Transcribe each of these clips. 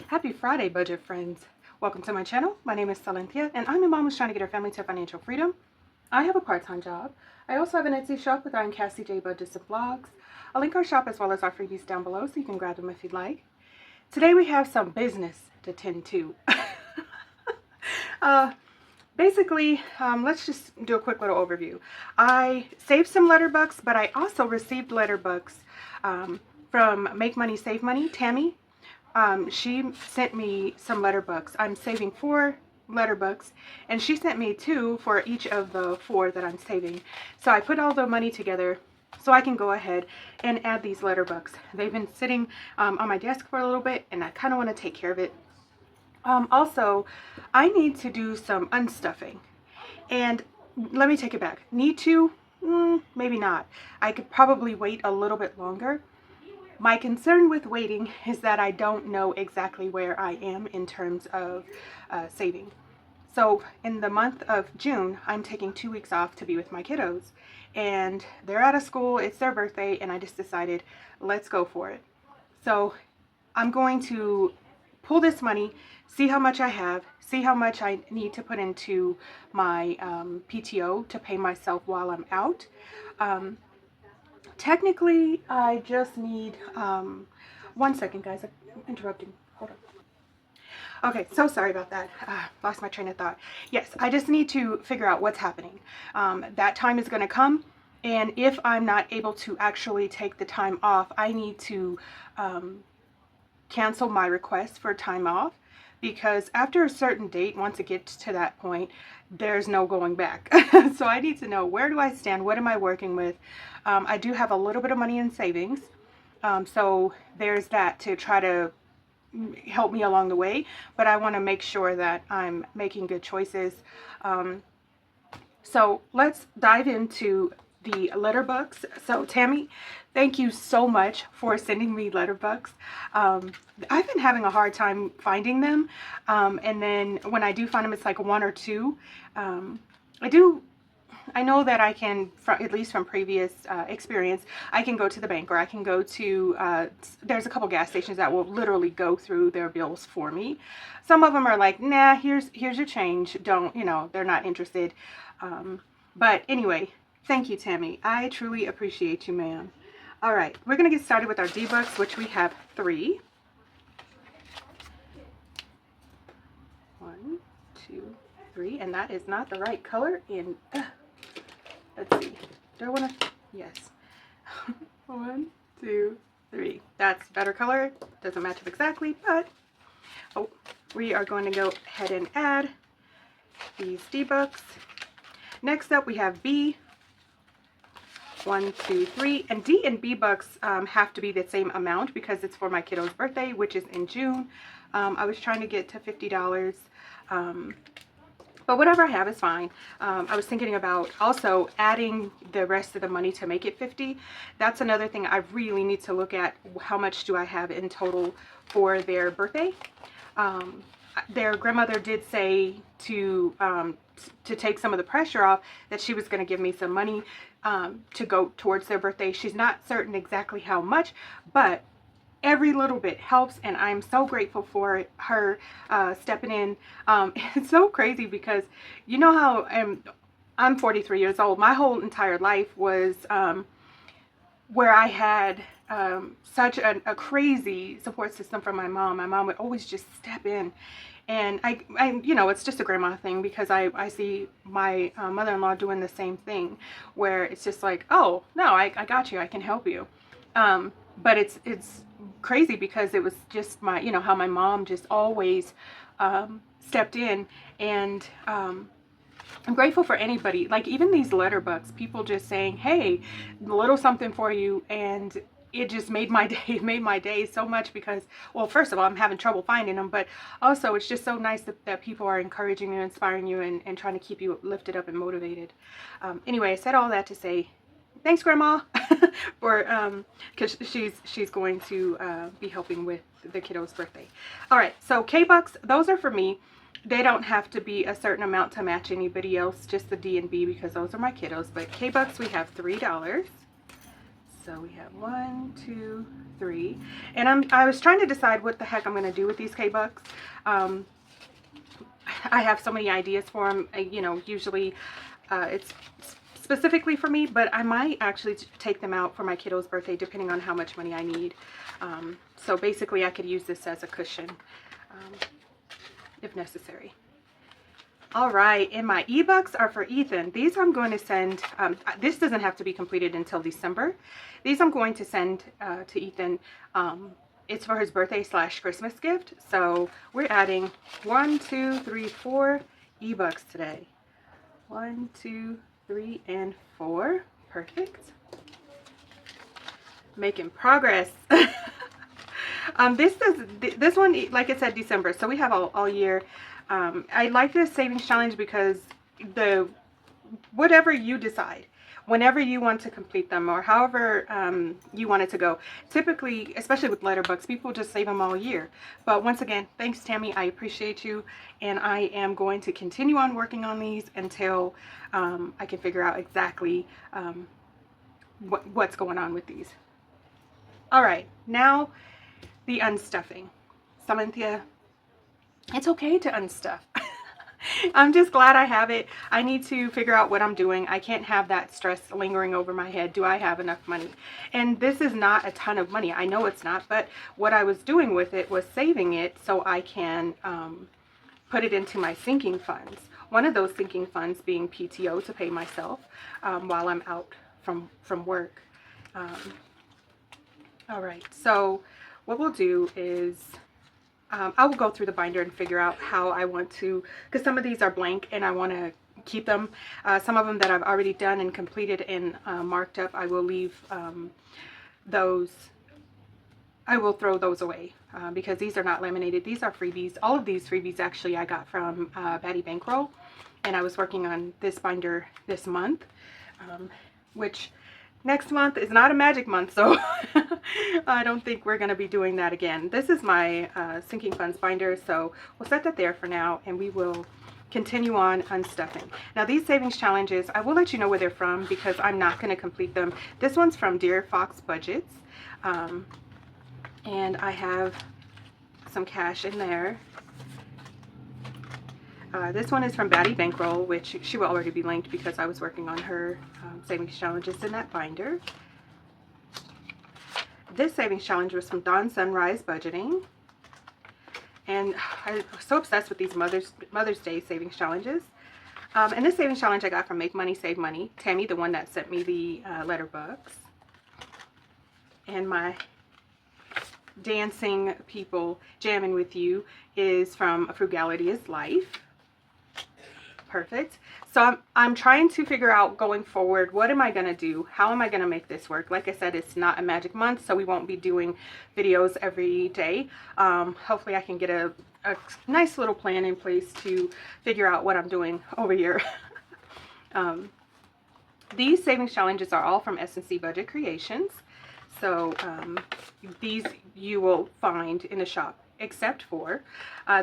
Happy Friday, budget friends. Welcome to my channel. My name is Silinthia, and I'm a mom who's trying to get her family to financial freedom. I have a part-time job. I also have an Etsy shop with I am Cassie J. Budgets and Blogs. I'll link our shop as well as our freebies down below so you can grab them if you'd like. Today we have some business to tend to. Basically, let's just do a quick little overview. I saved some letterbucks, but I also received letterbucks from Make Money, Save Money, Tammy. She sent me some letterbucks. I'm saving 4 letterbucks, and she sent me 2 for each of the 4 that I'm saving. So I put all the money together so I can go ahead and add these letterbucks. They've been sitting on my desk for a little bit, and I kind of want to take care of it. Also, I need to do some unstuffing, and let me take it back. Need to? Maybe not. I could probably wait a little bit longer. My concern with waiting is that I don't know exactly where I am in terms of saving. So in the month of June, I'm taking 2 weeks off to be with my kiddos, and they're out of school, it's their birthday, and I just decided, let's go for it. So I'm going to pull this money, see how much I have, see how much I need to put into my PTO to pay myself while I'm out. Technically, I just need, 1 second, guys, I'm interrupting, hold on. Okay, so sorry about that, lost my train of thought. Yes, I just need to figure out what's happening. That time is going to come, and if I'm not able to actually take the time off, I need to cancel my request for time off, because after a certain date, once it gets to that point, there's no going back. So I need to know, where do I stand? What am I working with? I do have a little bit of money in savings. So there's that to try to help me along the way. But I want to make sure that I'm making good choices. So let's dive into the letterbucks. So Tammy, thank you so much for sending me letterbucks. I've been having a hard time finding them, and then when I do find them, it's like 1 or 2. I know that I can, at least from previous experience, I can go to the bank, or I can go to, there's a couple gas stations that will literally go through their bills for me. Some of them are like, nah, here's your change. Don't, they're not interested. But anyway, thank you, Tammy. I truly appreciate you, ma'am. All right, we're going to get started with our D-Bucks, which we have 3. 1, 2, 3, and that is not the right color in, let's see, do I want to, yes. 1, 2, 3. That's better color. Doesn't match up exactly, but, oh, we are going to go ahead and add these D-Bucks. Next up, we have B. 1, 2, 3, and D and B bucks have to be the same amount because it's for my kiddo's birthday, which is in June. I was trying to get to $50, but whatever I have is fine. I was thinking about also adding the rest of the money to make it 50. That's another thing I really need to look at. How much do I have in total for their birthday? Their grandmother did say to take some of the pressure off, that she was going to give me some money to go towards their birthday. She's not certain exactly how much, but every little bit helps, and I'm so grateful for her stepping in. It's so crazy because you know how I'm 43 years old. My whole entire life was where I had such a crazy support system from my mom. My mom would always just step in, and I it's just a grandma thing, because I see my mother-in-law doing the same thing, where it's just like, oh no, I got you, I can help you. But it's crazy because it was just my, how my mom just always stepped in, and I'm grateful for anybody, like even these letterbucks, people just saying, hey, a little something for you, and it just made my day, so much, because, well, first of all, I'm having trouble finding them, but also it's just so nice that people are encouraging you, inspiring you, and trying to keep you lifted up and motivated. Anyway, I said all that to say, thanks, Grandma, for, because she's going to be helping with the kiddo's birthday. All right, so K-Bucks, those are for me. They don't have to be a certain amount to match anybody else, just the D and B, because those are my kiddos. But K-Bucks, we have $3. So we have 1, 2, 3, and I was trying to decide what the heck I'm going to do with these K-Bucks. I have so many ideas for them. You know, usually it's specifically for me, but I might actually take them out for my kiddo's birthday, depending on how much money I need. So basically, I could use this as a cushion if necessary. All right, and my e-bucks are for Ethan. These I'm going to send, this doesn't have to be completed until December. These I'm going to send to Ethan. It's for his birthday / Christmas gift. So we're adding 1, 2, 3, 4 e-bucks today. 1, 2, 3, and 4. Perfect. Making progress. This one, like I said, December. So we have all year. I like this savings challenge because whatever you decide, whenever you want to complete them, or however you want it to go. Typically, especially with letterbucks, people just save them all year. But once again, thanks, Tammy. I appreciate you, and I am going to continue on working on these until I can figure out exactly what's going on with these. All right, now the unstuffing. Silynthiac, it's okay to unstuff. I'm just glad I have it. I need to figure out what I'm doing. I can't have that stress lingering over my head. Do I have enough money? And this is not a ton of money. I know it's not, but what I was doing with it was saving it so I can put it into my sinking funds. One of those sinking funds being PTO to pay myself while I'm out from work. All right, so what we'll do is I will go through the binder and figure out how I want to, because some of these are blank and I want to keep them. Some of them that I've already done and completed and marked up, I will leave those. I will throw those away because these are not laminated. These are freebies. All of these freebies actually I got from Batty Bankroll, and I was working on this binder this month, which next month is not a magic month, so I don't think we're going to be doing that again. This is my sinking funds binder, so we'll set that there for now, and we will continue on unstuffing. Now these savings challenges, I will let you know where they're from because I'm not going to complete them. This one's from Dear Fox Budgets, and I have some cash in there. This one is from Batty Bankroll, which she will already be linked because I was working on her savings challenges in that binder. This savings challenge was from Dawn Sunrise Budgeting. And I was so obsessed with these Mother's Day savings challenges. And this savings challenge I got from Make Money, Save Money. Tammy, the one that sent me the letterbucks. And my dancing people jamming with you is from Frugality is Life. Perfect. So I'm trying to figure out going forward, what am I going to do? How am I going to make this work? Like I said, it's not a magic month, so we won't be doing videos every day. Hopefully I can get a nice little plan in place to figure out what I'm doing over here. These savings challenges are all from S&C Budget Creations. So these you will find in the shop, except for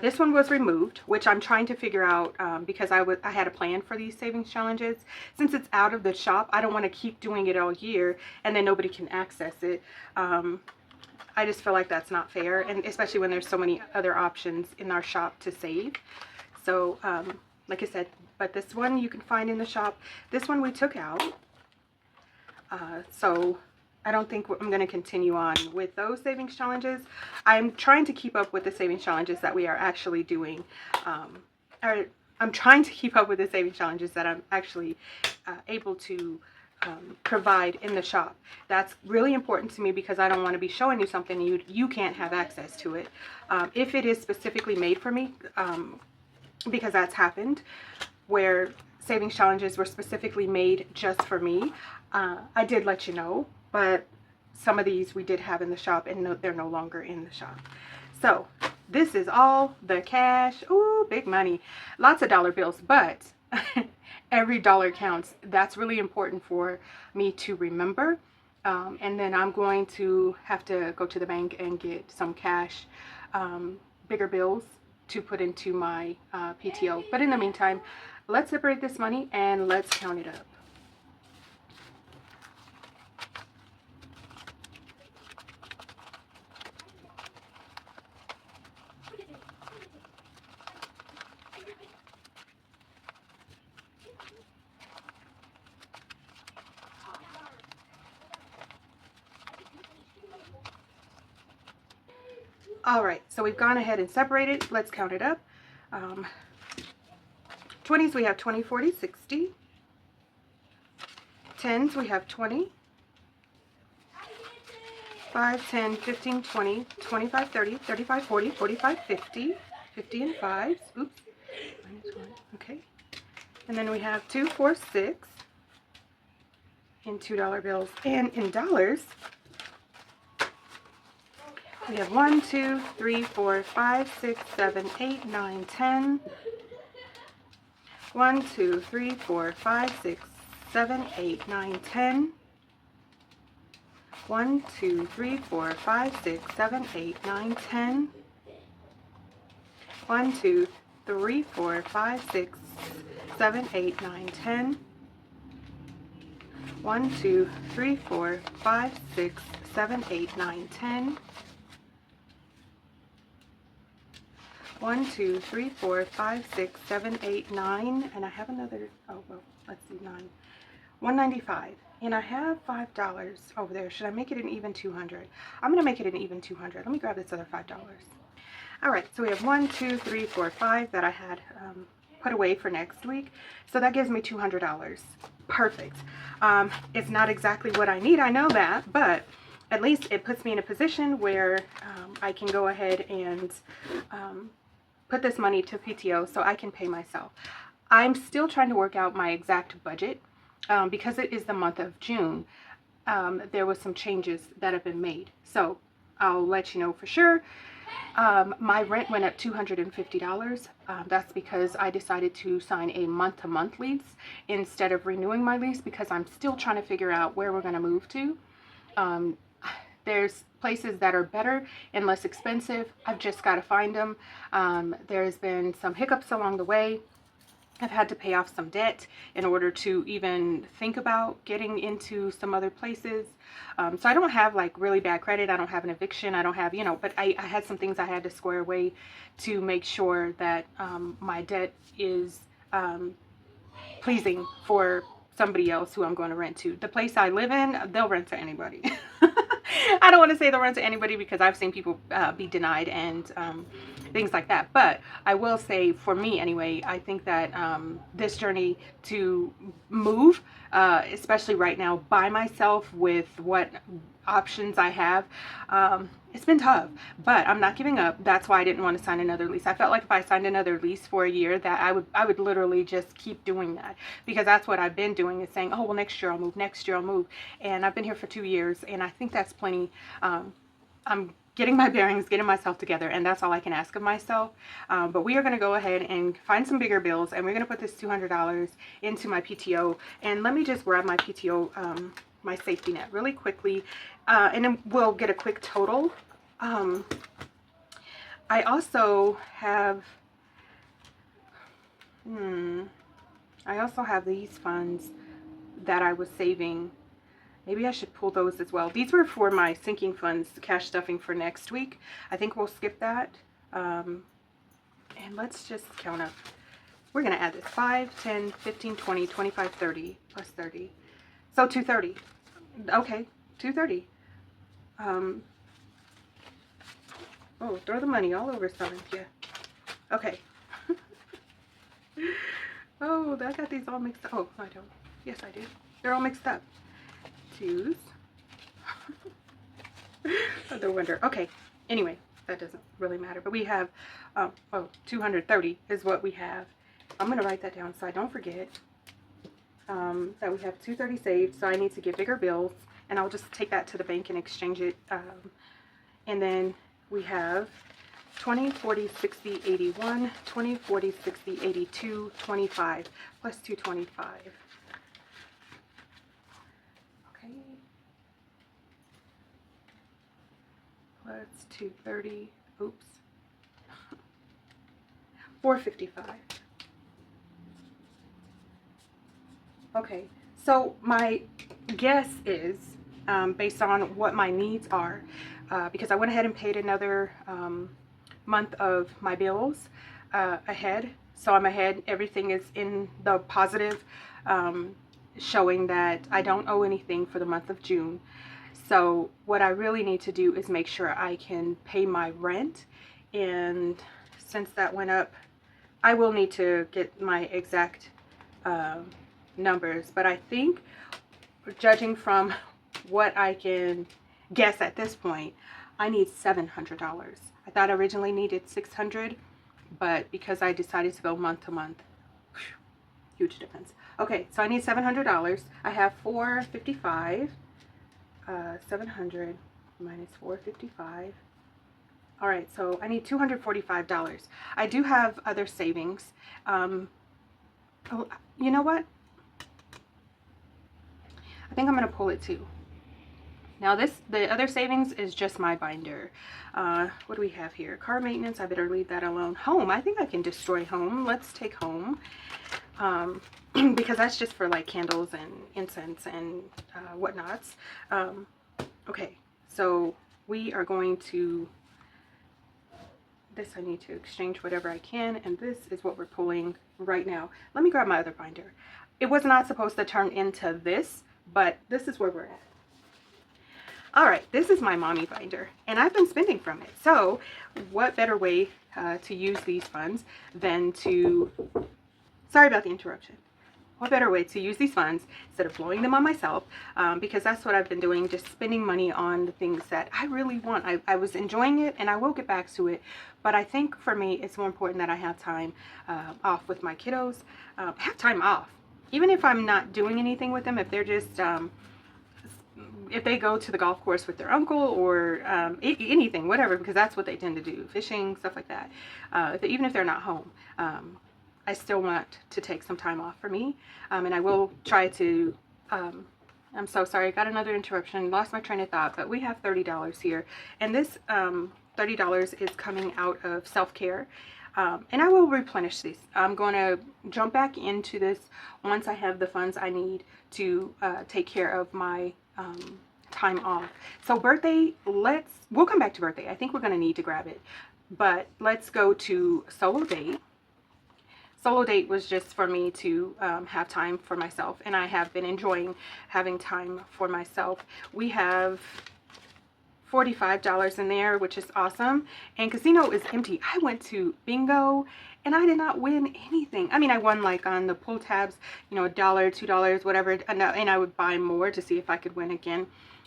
this one was removed, which I'm trying to figure out because I had a plan for these savings challenges. Since it's out of the shop, I don't want to keep doing it all year and then nobody can access it. I just feel like that's not fair, and especially when there's so many other options in our shop to save. So like I said, but this one you can find in the shop. This one we took out. So I don't think I'm going to continue on with those savings challenges. I'm trying to keep up with the savings challenges that we are actually doing. I'm trying to keep up with the savings challenges that I'm actually able to provide in the shop. That's really important to me because I don't want to be showing you something you can't have access to it. If it is specifically made for me, because that's happened, where savings challenges were specifically made just for me, I did let you know. But some of these we did have in the shop, and they're no longer in the shop. So this is all the cash. Ooh, big money. Lots of dollar bills, but every dollar counts. That's really important for me to remember. And then I'm going to have to go to the bank and get some cash, bigger bills to put into my PTO. But in the meantime, let's separate this money and let's count it up. All right, so we've gone ahead and separated. Let's count it up. 20s, we have 20, 40, 60. 10s, we have 20. 5, 10, 15, 20, 25, 30, 35, 40, 45, 50. 50 and 5s. Oops. -1. Okay. And then we have 2, 4, 6 in $2 bills. And in dollars, we have 1, 2, 3, 4, 5, 6, 7, 8, 9, 10. 1, 2, 3, 4, 5, 6, 7, 8, 9, 10. 1, 2, 3, 4, 5, 6, 7, 8, 9, 10. 1, 2, 3, 4, 5, 6, 7, 8, 9, 10. 1, 2, 3, 4, 5, 6, 7, 8, 9, 10. 1, 2, 3, 4, 5, 6, 7, 8, 9. And I have another, oh, well, let's see, 9. 195. And I have $5 over there. Should I make it an even 200? I'm going to make it an even 200. Let me grab this other $5. All right, so we have 1, 2, 3, 4, 5 that I had put away for next week. So that gives me $200. Perfect. It's not exactly what I need, I know that, but at least it puts me in a position where I can go ahead and put this money to PTO so I can pay myself. I'm still trying to work out my exact budget because it is the month of June. There was some changes that have been made. So I'll let you know for sure. My rent went up $250. That's because I decided to sign a month-to-month lease instead of renewing my lease because I'm still trying to figure out where we're going to move to. There's places that are better and less expensive. I've just got to find them. There's been some hiccups along the way. I've had to pay off some debt in order to even think about getting into some other places. So I don't have like really bad credit. I don't have an eviction. I don't have, you know, but I had some things I had to square away to make sure that my debt is pleasing for somebody else who I'm going to rent to. The place I live in, they'll rent to anybody. I don't want to say they'll rent to anybody because I've seen people be denied and things like that. But I will say, for me anyway, I think that this journey to move, especially right now by myself with what options I have, it's been tough, but I'm not giving up. That's why I didn't want to sign another lease. I felt like if I signed another lease for a year, that I would literally just keep doing that, because that's what I've been doing, is saying, oh well, next year I'll move, next year I'll move. And I've been here for 2 years, and I think that's plenty. I'm getting my bearings, getting myself together, and that's all I can ask of myself. But we are going to go ahead and find some bigger bills, and we're going to put this $200 into my PTO. And let me just grab my PTO, my safety net really quickly, and then we'll get a quick total. I also have these funds that I was saving. Maybe I should pull those as well. These were for my sinking funds, cash stuffing for next week. I think we'll skip that. And let's just count up. We're going to add this 5, 10, 15, 20, 25, 30, plus 30. So 230. Okay, 230. Oh, throw the money all over Silenthia. Okay. Oh, I got these all mixed up. Oh, I don't. Yes, I do. They're all mixed up. Twos. No wonder. Okay. Anyway, that doesn't really matter. But we have, 230 is what we have. I'm going to write that down so I don't forget. That we have 230 saved. So I need to get bigger bills. And I'll just take that to the bank and exchange it. And then we have 20, 40, 60, 81, 20, 40, 60, 82, 25, plus 225. Okay. Plus 230, oops. 455. Okay, so my guess is, based on what my needs are, because I went ahead and paid another month of my bills ahead. So I'm ahead. Everything is in the positive, showing that I don't owe anything for the month of June. So what I really need to do is make sure I can pay my rent, and since that went up, I will need to get my exact numbers, but I think, judging from what I can guess at this point, I need $700. I thought I originally needed $600, but because I decided to go month to month, huge difference. Okay, so I need $700. I have $455. 700 minus 455. All right, so I need $245. I do have other savings. Oh, you know what? I think I'm gonna pull it too. Now the other savings is just my binder. What do we have here? Car maintenance, I better leave that alone. Home, I think I can destroy home. Let's take home. Because that's just for like candles and incense and whatnots. Okay, so we are going to, this I need to exchange whatever I can, and this is what we're pulling right now. Let me grab my other binder. It was not supposed to turn into this, but this is where we're at. All right, this is my mommy binder, and I've been spending from it. So what better way to use these funds than to, sorry about the interruption. What better way to use these funds instead of blowing them on myself, because that's what I've been doing, just spending money on the things that I really want. I was enjoying it, and I will get back to it, but I think for me it's more important that I have time off with my kiddos. Have time off, even if I'm not doing anything with them. If they're just if they go to the golf course with their uncle, or anything, whatever, because that's what they tend to do, fishing, stuff like that. Even if they're not home, I still want to take some time off for me, and I will try to, I'm so sorry, I got another interruption, lost my train of thought, but we have $30 here, and this $30 is coming out of self-care, and I will replenish these. I'm going to jump back into this once I have the funds I need to take care of my time off. So birthday, we'll come back to birthday. I think we're going to need to grab it, but let's go to solo date. Solo date was just for me to have time for myself, and I have been enjoying having time for myself. We have $45 in there, which is awesome, and casino is empty. I went to bingo and I did not win anything. I mean, I won like on the pull tabs, you know, $1, $2, whatever, and I would buy more to see if I could win again.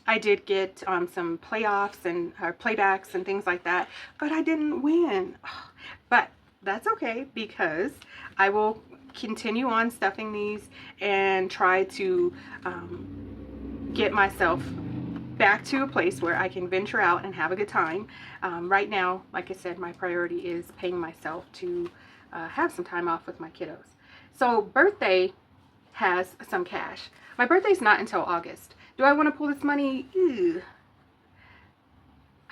I did get some playoffs and playbacks and things like that, but I didn't win. But that's okay, because I will continue on stuffing these and try to get myself back to a place where I can venture out and have a good time. Right now, like I said, my priority is paying myself to have some time off with my kiddos. So birthday has some cash. My birthday's not until August. Do I want to pull this money? Ew.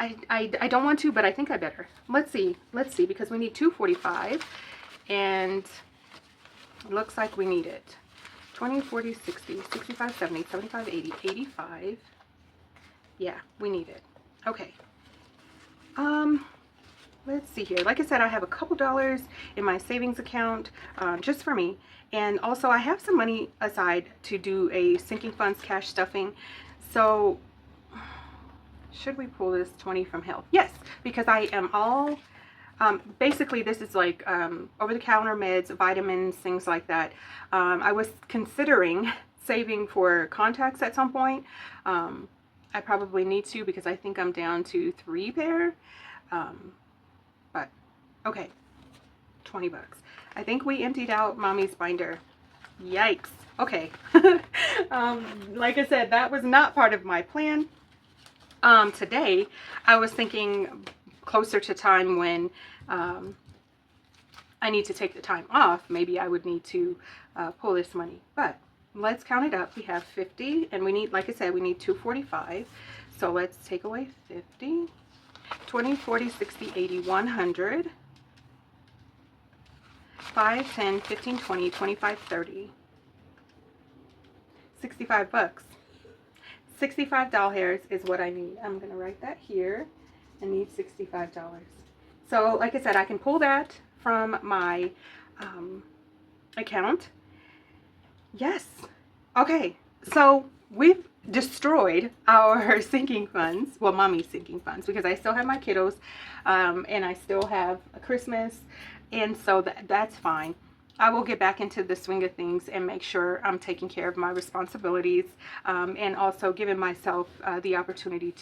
I don't want to, but I think I better. Let's see, because we need $245, and it looks like we need it. 20, 40, 60, 65, 70, 75, 80, 85. Yeah, we need it. Okay. Let's see here. Like I said, I have a couple dollars in my savings account just for me, and also I have some money aside to do a sinking funds cash stuffing. So should we pull this 20 from health? Yes, because I am all, basically this is like over-the-counter meds, vitamins, things like that. I was considering saving for contacts at some point. I probably need to, because I think I'm down to 3 pair. But okay, 20 bucks. I think we emptied out mommy's binder. Yikes. Okay. Like I said, that was not part of my plan. Today I was thinking closer to time when I need to take the time off, maybe I would need to pull this money. But let's count it up. We have 50, and we need, like I said, we need 245. So let's take away 50. 20, 40, 60, 80, 100. 5, 10, 15, 20, 25, 30. 65 bucks. 65 doll hairs is what I need. I'm going to write that here. I need $65. So like I said, I can pull that from my account. Yes. Okay. So we've destroyed our sinking funds, well, mommy's sinking funds, because I still have my kiddos, and I still have a Christmas, and so that's fine. I will get back into the swing of things and make sure I'm taking care of my responsibilities, and also giving myself the opportunity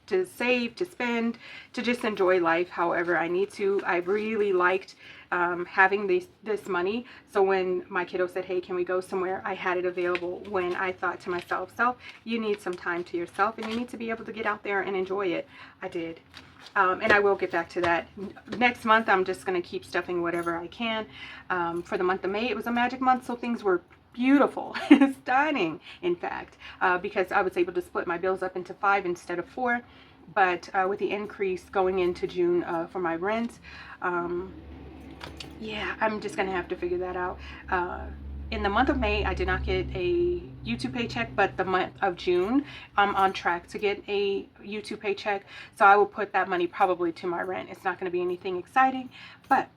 to save, to spend, to just enjoy life however I need to. I really liked having this money, so when my kiddo said, hey, can we go somewhere, I had it available when I thought to myself, so you need some time to yourself and you need to be able to get out there and enjoy it. I did. And I will get back to that. Next month, I'm just going to keep stuffing whatever I can. For the month of May, it was a magic month, so things were beautiful, stunning, in fact, because I was able to split my bills up into 5 instead of 4. But with the increase going into June for my rent, yeah, I'm just going to have to figure that out. In the month of May, I did not get a YouTube paycheck, but the month of June, I'm on track to get a YouTube paycheck. So I will put that money probably to my rent. It's not going to be anything exciting, but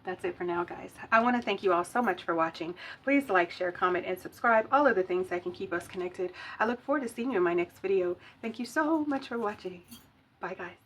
that's it for now, guys. I want to thank you all so much for watching. Please like, share, comment, and subscribe. All of the things that can keep us connected. I look forward to seeing you in my next video. Thank you so much for watching. Bye, guys.